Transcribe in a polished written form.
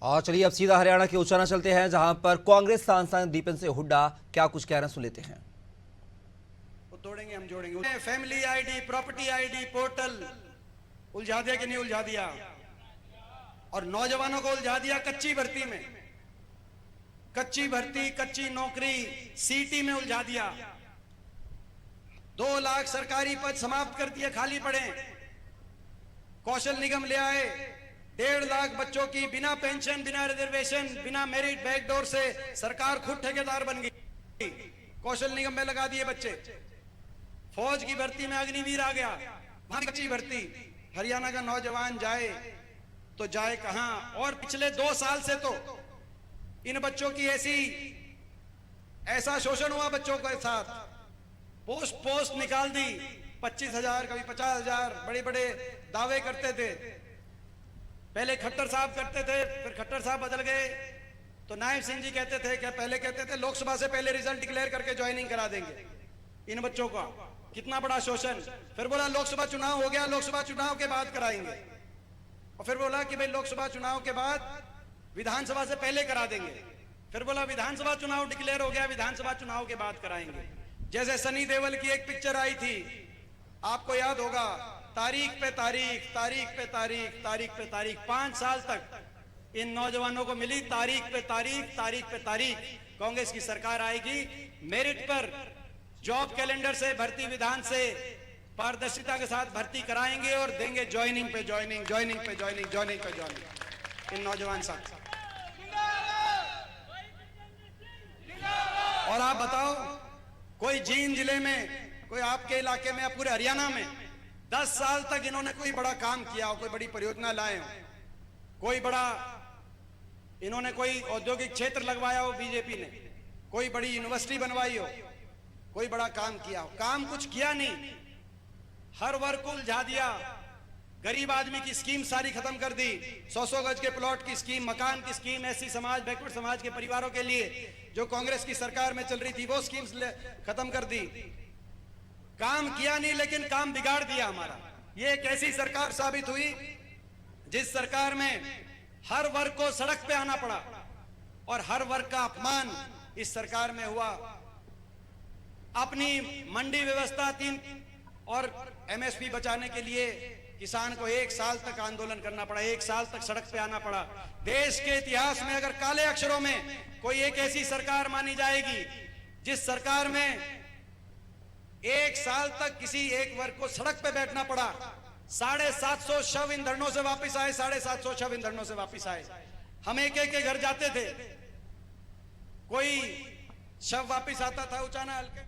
और चलिए अब सीधा हरियाणा के उचाना चलते हैं, जहां पर कांग्रेस सांसद दीपेन सिंह हुड्डा क्या कुछ कह रहे हैं, सुन लेते हैं। तोड़ेंगे हम जोड़ेंगे। Family ID, property ID portal उलझा दिया कि नहीं उलझा दिया? और नौजवानों को उलझा दिया कच्ची भर्ती में, कच्ची भर्ती, कच्ची नौकरी सीटी में उलझा दिया। 2 लाख सरकारी पद समाप्त कर दिए, खाली पड़े। कौशल निगम ले आए, 1.5 लाख बच्चों की बिना पेंशन, बिना रिजर्वेशन, बिना मेरिट बैकडोर से सरकार खुद ठेकेदार बन गई। कौशल निगम में लगा दिए बच्चे। फौज की भर्ती में अग्निवीर आ गया, कच्ची भर्ती। हरियाणा का नौजवान जाए तो जाए कहां? और पिछले 2 साल से तो इन बच्चों की ऐसा शोषण हुआ बच्चों के साथ। पोस्ट निकाल दी, 25,000 कभी 50,000, बड़े बड़े दावे करते थे। पहले खट्टर साहब करते थे, फिर खट्टर साहब बदल गए तो नायब सिंह जी कहते थे, क्या पहले कहते थे लोकसभा से पहले रिजल्ट डिक्लेयर करके ज्वाइनिंग करा देंगे इन बच्चों का। कितना बड़ा शोषण। फिर बोला लोकसभा चुनाव हो गया, लोकसभा चुनाव के बाद कराएंगे। और फिर बोला कि भाई लोकसभा चुनाव के बाद विधानसभा से पहले करा देंगे। फिर बोला विधानसभा चुनाव डिक्लेयर हो गया, विधानसभा चुनाव के बाद कराएंगे। जैसे सनी देओल की एक पिक्चर आई थी, आपको याद होगा, तारीख पे तारीख, तारीख पे तारीख, तारीख पे तारीख। 5 साल तक इन नौजवानों को मिली तारीख पे तारीख, तारीख पे तारीख। कांग्रेस की सरकार आएगी, मेरिट पर, जॉब कैलेंडर से, भर्ती विधान से पारदर्शिता के साथ भर्ती कराएंगे और देंगे ज्वाइनिंग पे ज्वाइनिंग, ज्वाइनिंग पे ज्वाइनिंग, ज्वाइनिंग पे ज्वाइनिंग इन नौजवान साथ। और आप बताओ, कोई जींद जिले में, कोई आपके इलाके में या पूरे हरियाणा में 10 साल तक इन्होंने कोई बड़ा काम किया हो, कोई बड़ी परियोजना लाए हो, कोई बड़ा इन्होंने कोई औद्योगिक क्षेत्र लगवाया हो बीजेपी ने, कोई बड़ी यूनिवर्सिटी बनवाई हो, कोई बड़ा काम किया हो? काम कुछ किया नहीं। हर वर्ग को उलझा दिया। गरीब आदमी की स्कीम सारी खत्म कर दी। 100-100 गज के प्लॉट की स्कीम, मकान की स्कीम, एससी समाज, बैकवर्ड समाज के परिवारों के लिए जो कांग्रेस की सरकार में चल रही थी, वो स्कीम्स खत्म कर दी। काम किया नहीं, लेकिन काम बिगाड़ दिया हमारा। ये एक ऐसी सरकार साबित हुई जिस सरकार में हर वर्ग को सड़क पे आना पड़ा और हर वर्ग का अपमान इस सरकार में हुआ। अपनी मंडी व्यवस्था 3 और एमएसपी बचाने के लिए किसान को 1 साल तक आंदोलन करना पड़ा, 1 साल तक सड़क पे आना पड़ा। देश के इतिहास में अगर काले अक्षरों में कोई एक ऐसी सरकार मानी जाएगी जिस सरकार में 1 साल तक किसी एक वर्ग को सड़क पे बैठना पड़ा। 750 शव इन धरनों से वापस आए, 750 शव इन धरनों से वापस आए। हम एक के घर जाते थे, कोई शव वापस आता था उचाना हल्के